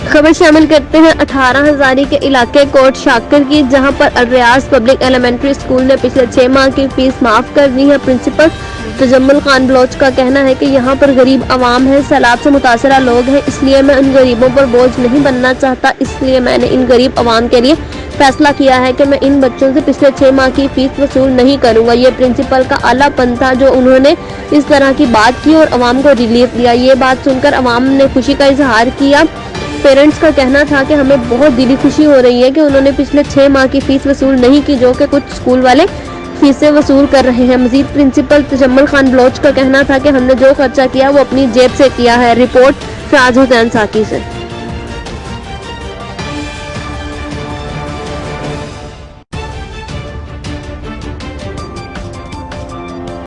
खबर शामिल करते हैं 18 हजारी के इलाके कोट शाकर की, जहां पर रियाज पब्लिक एलिमेंट्री स्कूल ने पिछले 6 माह की फीस माफ कर दी है। प्रिंसिपल तजम्मुल खान बलोच का कहना है कि यहां पर गरीब आवाम है, सैलाब से मुतासरा लोग हैं, इसलिए मैं उन गरीबों पर बोझ नहीं बनना चाहता। इसलिए मैंने इन गरीब आवाम के लिए फैसला किया है कि मैं इन बच्चों से पिछले 6 माह की फीस वसूल नहीं करूंगा। ये प्रिंसिपल का आलापन था जो उन्होंने इस तरह की बात की और अवाम को रिलीफ दिया। ये बात सुनकर अवाम ने खुशी का इजहार किया। पेरेंट्स का कहना था कि हमें बहुत दिली खुशी हो रही है कि उन्होंने पिछले 6 माह की फीस वसूल नहीं की, जो कि कुछ स्कूल वाले फीसें वसूल कर रहे हैं। मजीद प्रिंसिपल तजम्मुल खान बलोच का कहना था कि हमने जो खर्चा किया वो अपनी जेब से किया है। रिपोर्ट फराज हुसैन साकी से।